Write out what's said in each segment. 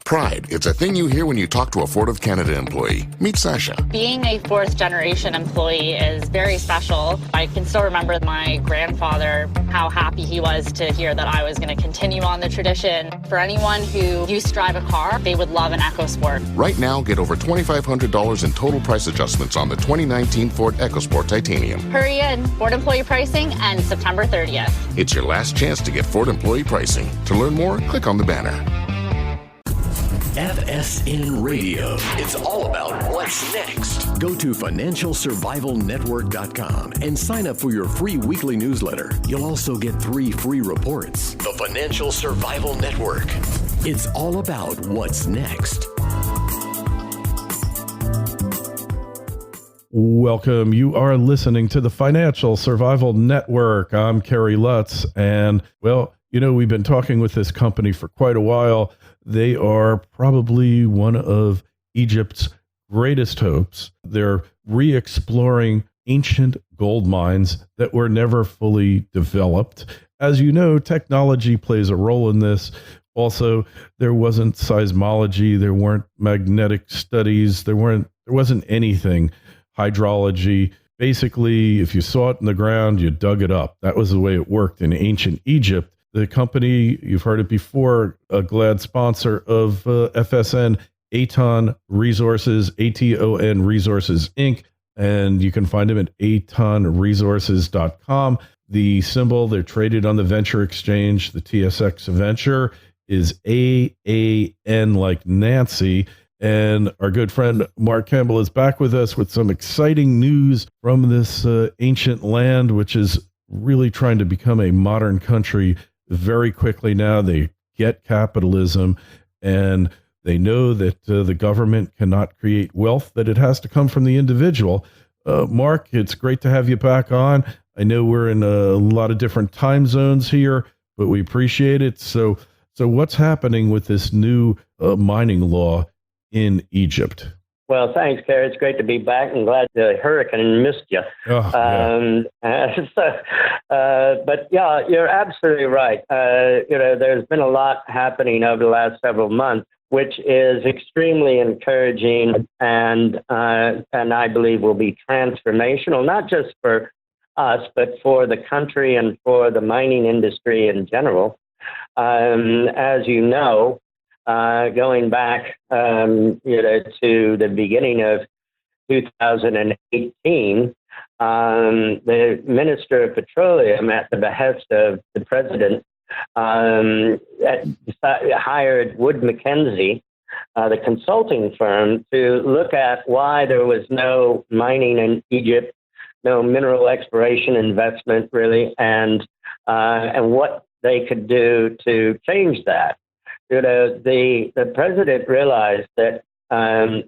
Pride, it's a thing you hear when you talk to a Ford of Canada employee. Meet Sasha. Being a fourth generation employee is very special. I can still remember my grandfather, how happy he was to hear that I was going to continue on the tradition. For anyone who used to drive a car, they would love an EcoSport. Right now, get over $2,500 in total price adjustments on the 2019 Ford EcoSport Titanium. Hurry in. Ford employee pricing ends September 30th. It's your last chance to get Ford employee pricing. To learn more, click on the banner. FSN Radio. It's all about what's next. Go to financialsurvivalnetwork.com and sign up for your free weekly newsletter. You'll also get 3 free reports. The Financial Survival Network. It's all about what's next. Welcome. You are listening to the Financial Survival Network. I'm Kerry Lutz. And, well, you know, we've been talking with this company for quite a while. They are probably one of Egypt's greatest hopes. They're re-exploring ancient gold mines that were never fully developed. As you know, technology plays a role in this. Also, there wasn't seismology, there weren't magnetic studies, there wasn't anything. Hydrology. Basically, if you saw it in the ground, you dug it up. That was the way it worked in ancient Egypt. The company, you've heard it before, a glad sponsor of FSN, Aton Resources, Aton Resources, Inc. And you can find them at atonresources.com. The symbol, they're traded on the Venture Exchange. The TSX Venture is AAN like Nancy. And our good friend Mark Campbell is back with us with some exciting news from this ancient land, which is really trying to become a modern country very quickly now. They get capitalism, and they know that the government cannot create wealth, that it has to come from the individual. Mark, it's great to have you back on. I know we're in a lot of different time zones here, but we appreciate it. So what's happening with this new mining law in Egypt? Well, thanks, Kerry. It's great to be back, and glad the hurricane missed you. Oh, yeah. But yeah, you're absolutely right. There's been a lot happening over the last several months, which is extremely encouraging, and I believe will be transformational, not just for us, but for the country and for the mining industry in general. As you know, going back, to the beginning of 2018, the Minister of Petroleum, at the behest of the President, hired Wood Mackenzie, the consulting firm, to look at why there was no mining in Egypt, no mineral exploration investment really, and what they could do to change that. The president realized that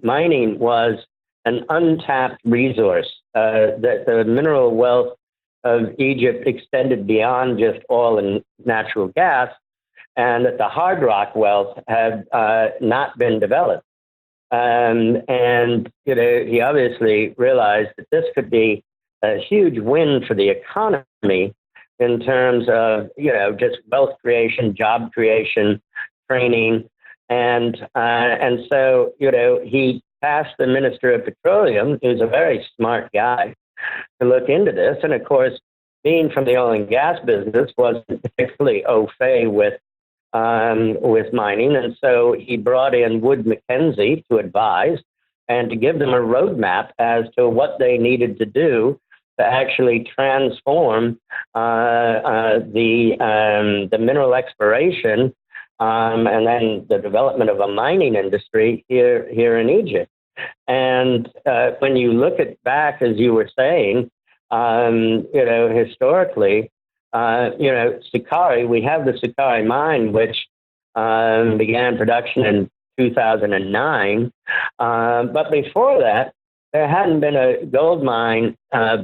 mining was an untapped resource, that the mineral wealth of Egypt extended beyond just oil and natural gas, and that the hard rock wealth had not been developed. And he obviously realized that this could be a huge win for the economy in terms of, just wealth creation, job creation, training, and so he tasked the Minister of Petroleum, who's a very smart guy, to look into this. And of course, being from the oil and gas business, wasn't particularly au fait with mining, and so he brought in Wood Mackenzie to advise and to give them a roadmap as to what they needed to do to actually transform the mineral exploration. And then the development of a mining industry here in Egypt. And when you look at back, as you were saying, historically, Sukari, we have the Sukari mine, which began production in 2009. But before that, there hadn't been a gold mine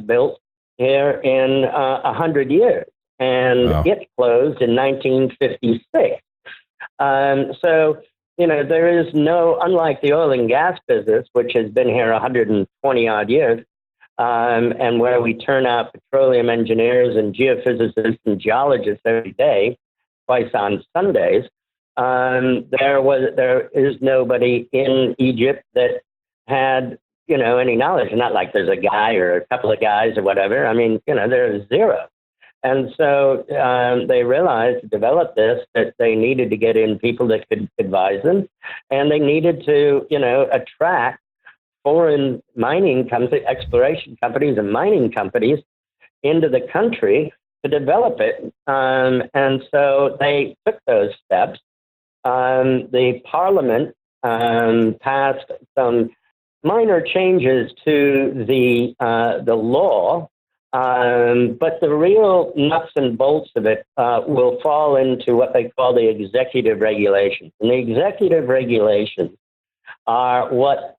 built here in 100 years. And wow. It closed in 1956. So, there is no, unlike the oil and gas business, which has been here 120 odd years, and where we turn out petroleum engineers and geophysicists and geologists every day, twice on Sundays, there is nobody in Egypt that had, any knowledge. Not like there's a guy or a couple of guys or whatever. I mean, there's zero. And so they realized to develop this that they needed to get in people that could advise them, and they needed to, attract foreign mining companies, exploration companies and mining companies into the country to develop it. And so they took those steps. The parliament passed some minor changes to the law, but the real nuts and bolts of it will fall into what they call the executive regulations. And the executive regulations are what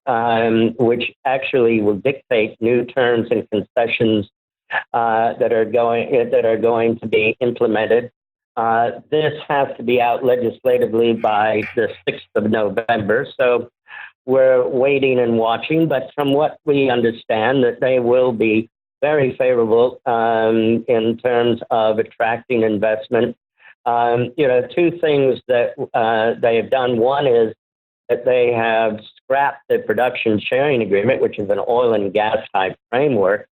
which actually will dictate new terms and concessions that are going to be implemented. This has to be out legislatively by the 6th of November. So we're waiting and watching. But from what we understand, that they will be very favorable in terms of attracting investment. Two things that they have done. One is that they have scrapped the production sharing agreement, which is an oil and gas type framework,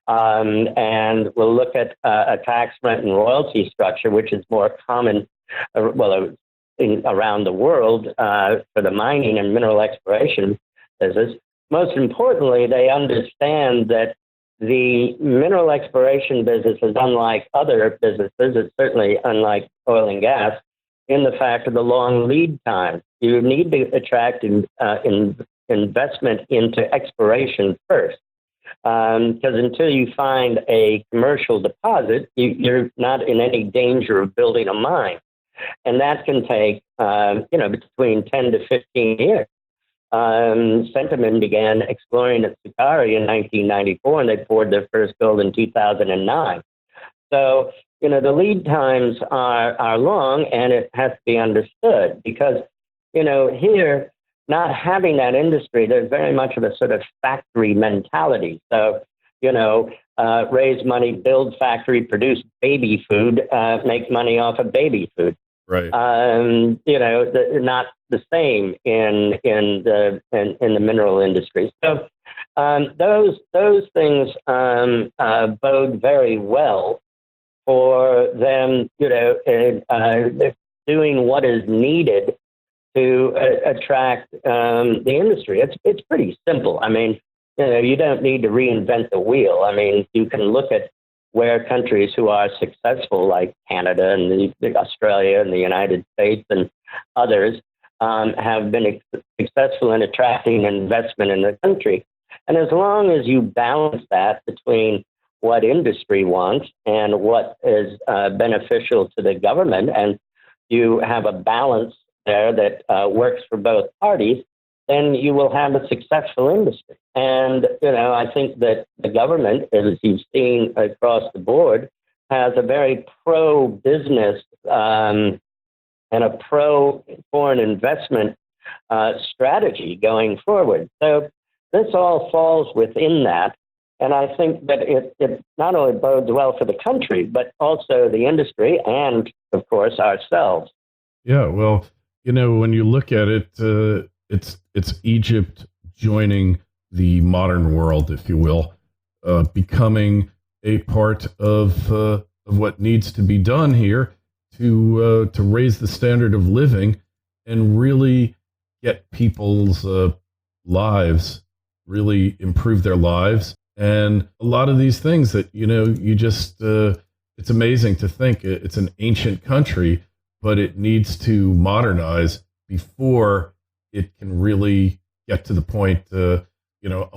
and we'll look at a tax, rent, and royalty structure, which is more common, around the world for the mining and mineral exploration business. Most importantly, they understand that the mineral exploration business is unlike other businesses. It's certainly unlike oil and gas in the fact of the long lead time. You need to attract investment into exploration first, because until you find a commercial deposit, you're not in any danger of building a mine. And that can take, between 10 to 15 years. Centamin began exploring at Sakari in 1994, and they poured their first gold in 2009. So, the lead times are long, and it has to be understood because, here, not having that industry, there's very much of a sort of factory mentality. So, raise money, build factory, produce baby food, make money off of baby food. Right. Not the same in the mineral industry. So those things bode very well for them, doing what is needed to attract the industry. It's pretty simple. I mean, you don't need to reinvent the wheel. I mean, you can look at where countries who are successful, like Canada and Australia and the United States and others, have been successful in attracting investment in the country. And as long as you balance that between what industry wants and what is beneficial to the government, and you have a balance there that works for both parties, then you will have a successful industry. And, I think that the government, as you've seen across the board, has a very pro-business and a pro-foreign investment strategy going forward. So this all falls within that. And I think that it not only bodes well for the country, but also the industry and, of course, ourselves. Yeah, well, when you look at it, it's Egypt joining the modern world, if you will, becoming a part of what needs to be done here to raise the standard of living and really get people's lives, really improve their lives. And a lot of these things that, you just, it's amazing to think it's an ancient country, but it needs to modernize before it can really get to the point, a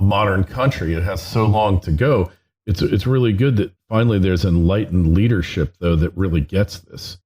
modern country. It has so long to go. It's really good that finally there's enlightened leadership, though, that really gets this,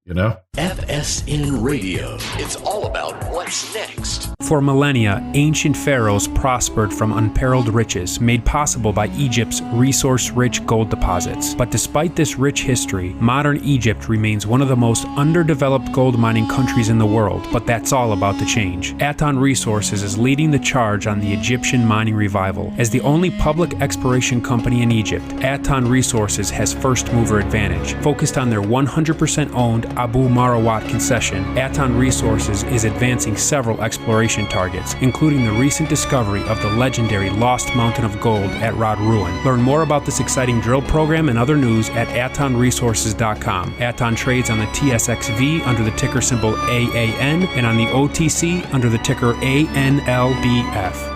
FSN Radio. It's all about what's next. For millennia, ancient pharaohs prospered from unparalleled riches made possible by Egypt's resource-rich gold deposits. But despite this rich history, modern Egypt remains one of the most underdeveloped gold mining countries in the world. But that's all about to change. Aton Resources is leading the charge on the Egyptian mining revival. As the only public exploration company in Egypt, Aton Resources has first mover advantage. Focused on their 100% owned Abu Marawat concession, Aton Resources is advancing several exploration targets, including the recent discovery of the legendary Lost Mountain of Gold at Rod Ruin. Learn more about this exciting drill program and other news at atonresources.com. Aton trades on the TSXV under the ticker symbol AAN and on the OTC under the ticker ANLBF.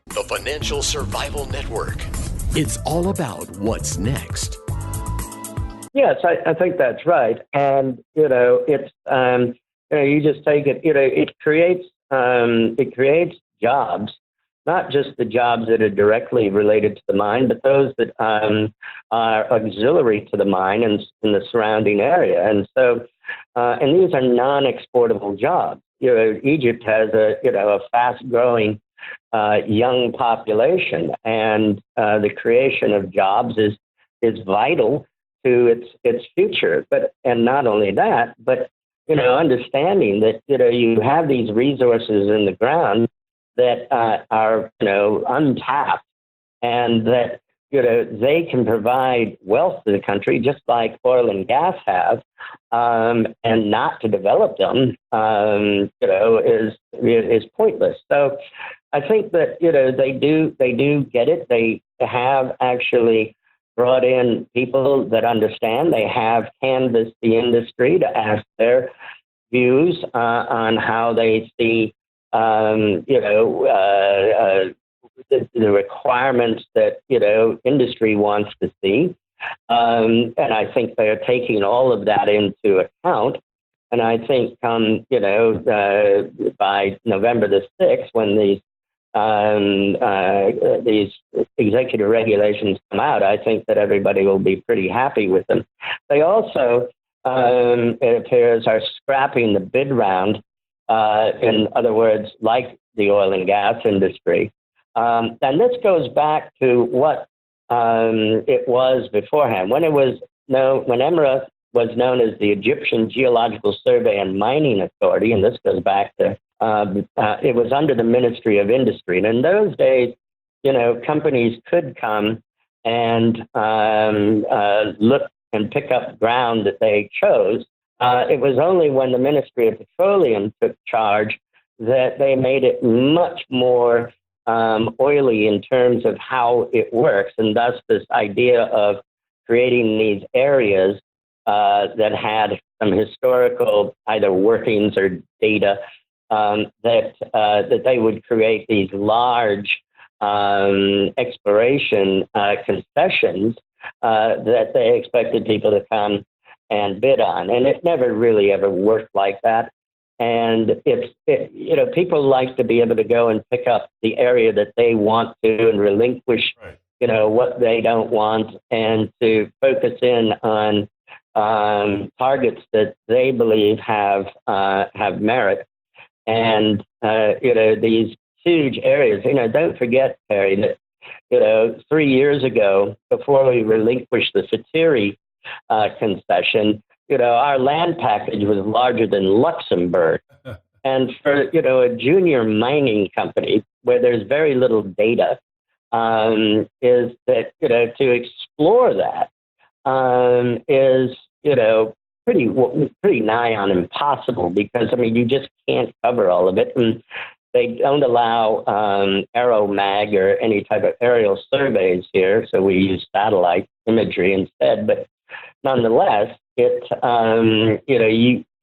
The Financial Survival Network. It's all about what's next. Yes, I think that's right. And, it's, you just take it, it creates jobs, not just the jobs that are directly related to the mine, but those that are auxiliary to the mine and in the surrounding area. And so, and these are non-exportable jobs. Egypt has a fast-growing young population, and the creation of jobs is vital to its future. And not only that, but understanding that you have these resources in the ground that are untapped, and that they can provide wealth to the country just like oil and gas have, and not to develop them is pointless. So I think that they do get it. They have actually brought in people that understand. They have canvassed the industry to ask their views on how they see the requirements that industry wants to see, and I think they're taking all of that into account. And I think by November the 6th, when these executive regulations come out, I think that everybody will be pretty happy with them. They also, it appears, are scrapping the bid round. In other words, like the oil and gas industry. And this goes back to what it was beforehand. When EMRA was known as the Egyptian Geological Survey and Mining Authority, and this goes back to, it was under the Ministry of Industry. And in those days, companies could come and look and pick up ground that they chose. It was only when the Ministry of Petroleum took charge that they made it much more oily in terms of how it works, and thus this idea of creating these areas that had some historical either workings or data that they would create these large exploration concessions that they expected people to come and bid on, and it never really ever worked like that. And people like to be able to go and pick up the area that they want to and relinquish, what they don't want, and to focus in on targets that they believe have merit. And these huge areas. Don't forget, Perry, that 3 years ago, before we relinquished the Satiri concession, our land package was larger than Luxembourg. And for, a junior mining company where there's very little data, is that, to explore that is, pretty nigh on impossible, because, you just can't cover all of it. And they don't allow aeromag or any type of aerial surveys here, so we use satellite imagery instead. But nonetheless, it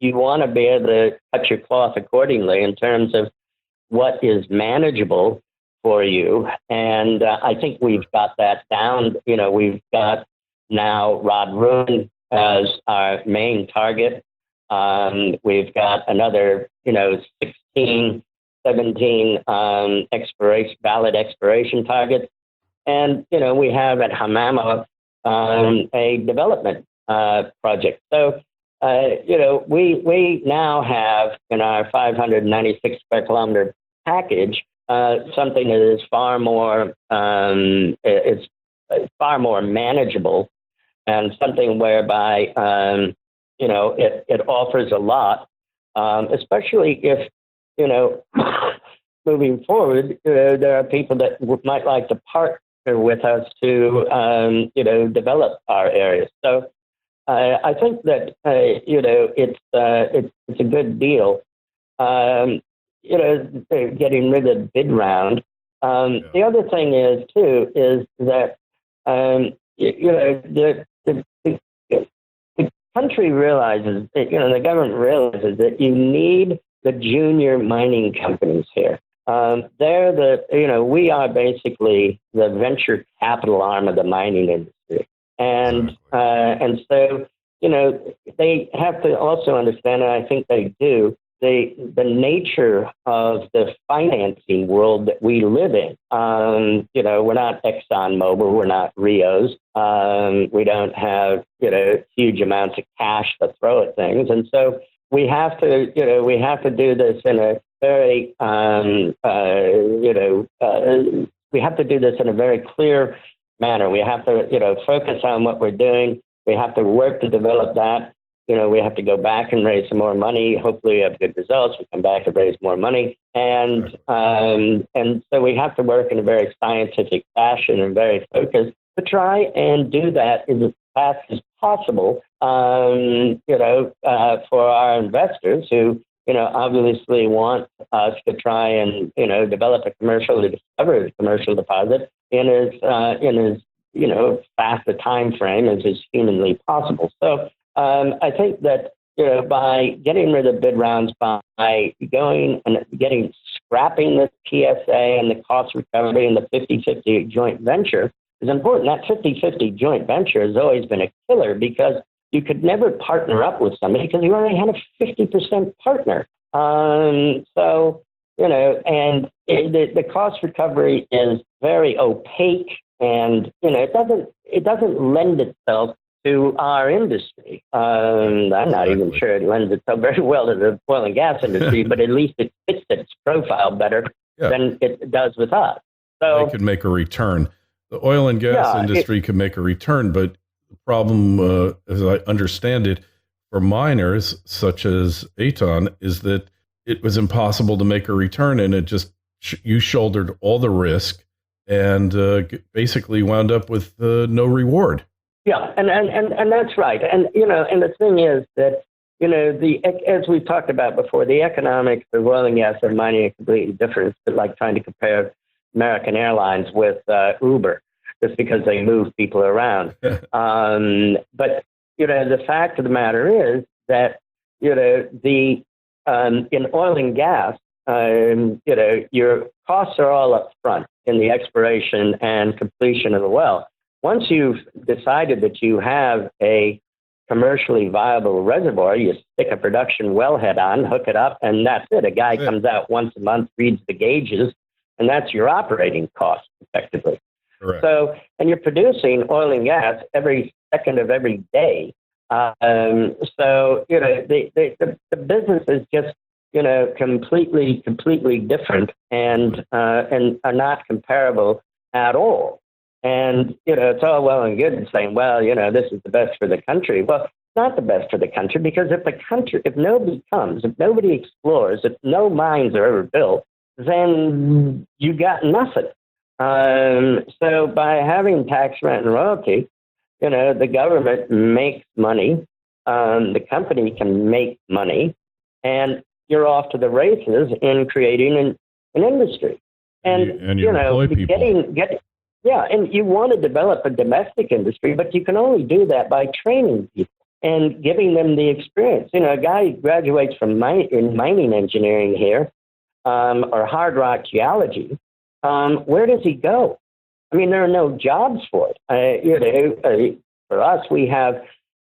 you want to be able to cut your cloth accordingly in terms of what is manageable for you. And I think we've got that down. We've got now Rod Ruin as our main target. We've got another, 16, 17 valid exploration targets. And, we have at Hamama a development project. So, we now have in our 596 square kilometer package something that is far more manageable, and something whereby it offers a lot, especially if moving forward there are people that might like to park with us to, develop our areas. So I think that, it's a good deal. Getting rid of the bid round. The other thing is that, the country realizes, the government realizes that you need the junior mining companies here. We are basically the venture capital arm of the mining industry. And so, they have to also understand, and I think they do, the nature of the financing world that we live in. We're not ExxonMobil, we're not Rios. We don't have, huge amounts of cash to throw at things. And so we have to do this in a very, we have to do this in a very clear manner. We have to, focus on what we're doing. We have to work to develop that. We have to go back and raise some more money. Hopefully we have good results. We come back and raise more money. And so we have to work in a very scientific fashion and very focused to try and do that as fast as possible, for our investors who, obviously want us to try and, develop a discover a commercial deposit in as fast a time frame as is humanly possible. So I think that, by getting rid of bid rounds, by going and scrapping the PSA and the cost recovery and the 50-50 joint venture is important. That 50-50 joint venture has always been a killer because you could never partner up with somebody because you already had a 50% partner. And the cost recovery is very opaque, and it doesn't lend itself to our industry. I'm not even sure it lends itself very well to the oil and gas industry, but at least it fits its profile better than it does with us. So they could make a return. The oil and gas industry could make a return, but the problem, as I understand it, for miners such as Aton, is that it was impossible to make a return, and it just you shouldered all the risk and basically wound up with no reward. Yeah, and that's right. And and the thing is that as we talked about before, the economics of oil and gas and mining are completely different. It's like trying to compare American Airlines with Uber, just because they move people around. But the fact of the matter is that in oil and gas, your costs are all up front in the exploration and completion of the well. Once you've decided that you have a commercially viable reservoir, you stick a production wellhead on, hook it up, and that's it. A guy comes out once a month, reads the gauges, and that's your operating cost, effectively. Correct. So, and you're producing oil and gas every second of every day. So, the business is just, completely different and are not comparable at all. And, it's all well and good saying, well, this is the best for the country. Well, it's not the best for the country, because if nobody explores, if no mines are ever built, then you got nothing. So by having tax, rent, and royalty, the government makes money, the company can make money, and you're off to the races in creating an industry. And you employ people. And you want to develop a domestic industry, but you can only do that by training people and giving them the experience. A guy who graduates from mining engineering here, or hard rock geology, where does he go? I mean, there are no jobs for it. For us, we have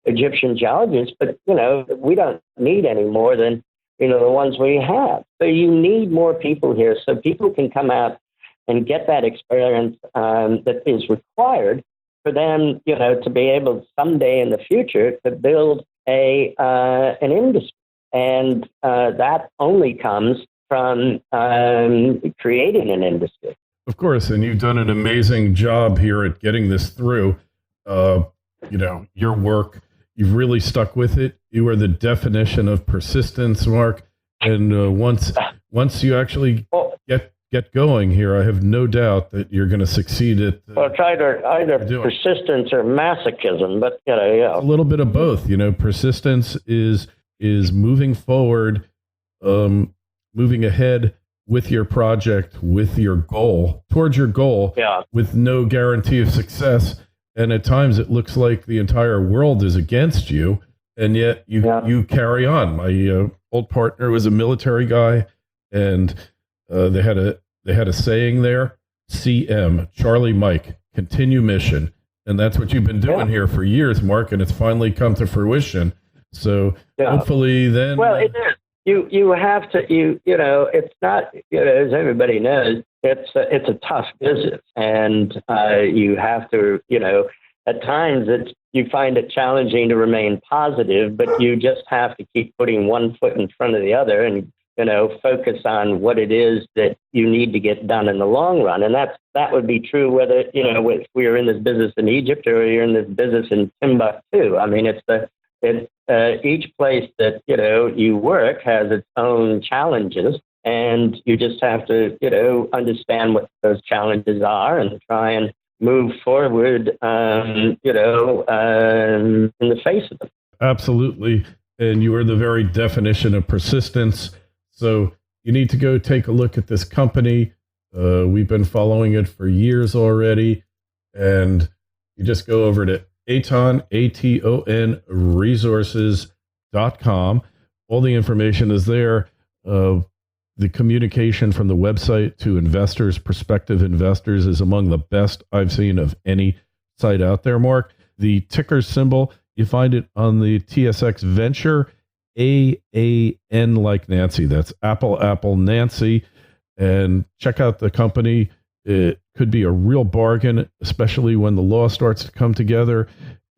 Egyptian geologists, but, we don't need any more than, the ones we have. So you need more people here so people can come out and get that experience that is required for them, to be able someday in the future to build an industry. And that only comes from creating an industry. Of course, and you've done an amazing job here at getting this through. Your work, you've really stuck with it. You are the definition of persistence, Mark. And once you actually get going here, I have no doubt that you're going to succeed at. Well, it's either persistence or masochism, but yeah. A little bit of both. Persistence is moving forward, moving ahead with your project, with your goal, towards your goal, with no guarantee of success. And at times it looks like the entire world is against you, and yet you carry on. My old partner was a military guy, and they had a saying there: CM, Charlie Mike, continue mission. And that's what you've been doing here for years, Mark, and it's finally come to fruition. So hopefully then... Well, it is. You have to, it's not, as everybody knows, it's a tough business. And you have to, at times you find it challenging to remain positive, but you just have to keep putting one foot in front of the other and, focus on what it is that you need to get done in the long run. And that would be true whether, if we are in this business in Egypt or you're in this business in Timbuktu. I mean, each place that, you work has its own challenges, and you just have to, understand what those challenges are and try and move forward, in the face of them. Absolutely. And you are the very definition of persistence. So you need to go take a look at this company. We've been following it for years already. And you just go over to Aton, Aton Resources.com. All the information is there. The communication from the website to investors, prospective investors, is among the best I've seen of any site out there, Mark. The ticker symbol, you find it on the TSX Venture, AAN like Nancy. That's Apple, Nancy. And check out the company. It could be a real bargain, especially when the law starts to come together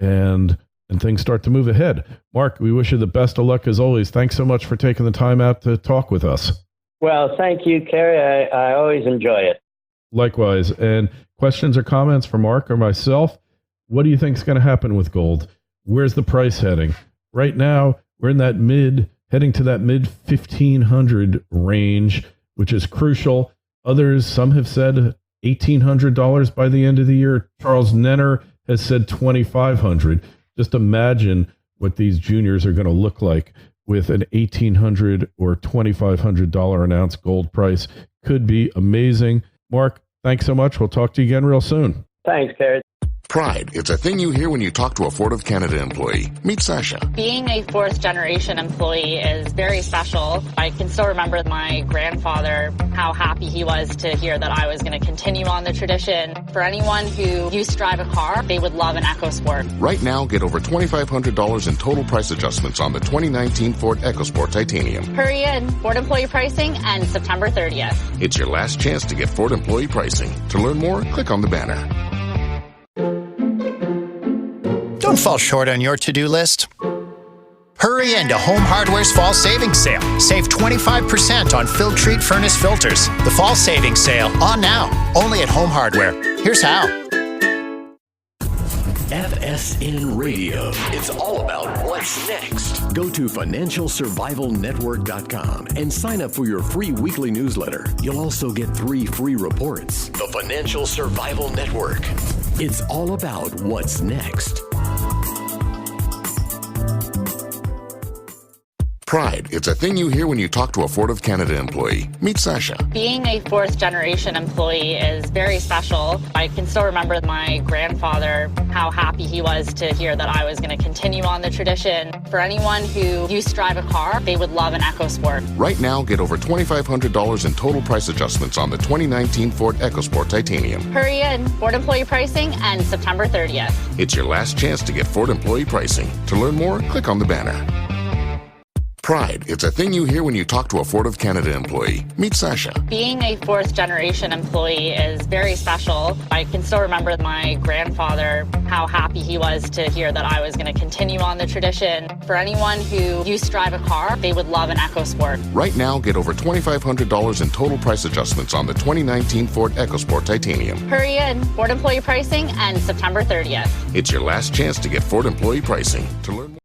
and things start to move ahead. Mark, we wish you the best of luck as always. Thanks so much for taking the time out to talk with us. Well, thank you, Kerry. I always enjoy it. Likewise. And questions or comments for Mark or myself? What do you think is going to happen with gold? Where's the price heading? Right now, we're in that heading to that mid 1,500 range, which is crucial. Others, some have said $1,800 by the end of the year. Charles Nenner has said $2,500. Just imagine what these juniors are going to look like with an $1,800 or $2,500 an ounce gold price. Could be amazing. Mark, thanks so much. We'll talk to you again real soon. Thanks, Kerry. Pride. It's a thing you hear when you talk to a Ford of Canada employee. Meet Sasha. Being a fourth-generation employee is very special. I can still remember my grandfather, how happy he was to hear that I was going to continue on the tradition. For anyone who used to drive a car, they would love an EcoSport. Right now, get over $2,500 in total price adjustments on the 2019 Ford EcoSport Titanium. Hurry in. Ford employee pricing ends September 30th. It's your last chance to get Ford employee pricing. To learn more, click on the banner. Don't fall short on your to-do list. Hurry into Home Hardware's Fall Savings Sale. Save 25% on Filtrete furnace filters. The Fall Savings Sale, on now, only at Home Hardware. Here's how. FSN Radio. It's all about what's next. Go to financialsurvivalnetwork.com and sign up for your free weekly newsletter. You'll also get 3 free reports. The Financial Survival Network. It's all about what's next. Pride. It's a thing you hear when you talk to a Ford of Canada employee. Meet Sasha. Being a fourth-generation employee is very special. I can still remember my grandfather, how happy he was to hear that I was going to continue on the tradition. For anyone who used to drive a car, they would love an EcoSport. Right now, get over $2,500 in total price adjustments on the 2019 Ford EcoSport Titanium. Hurry in. Ford employee pricing ends September 30th. It's your last chance to get Ford employee pricing. To learn more, click on the banner. Pride. It's a thing you hear when you talk to a Ford of Canada employee. Meet Sasha. Being a fourth-generation employee is very special. I can still remember my grandfather, how happy he was to hear that I was going to continue on the tradition. For anyone who used to drive a car, they would love an EcoSport. Right now, get over $2,500 in total price adjustments on the 2019 Ford EcoSport Titanium. Hurry in. Ford employee pricing ends September 30th. It's your last chance to get Ford employee pricing. To learn more.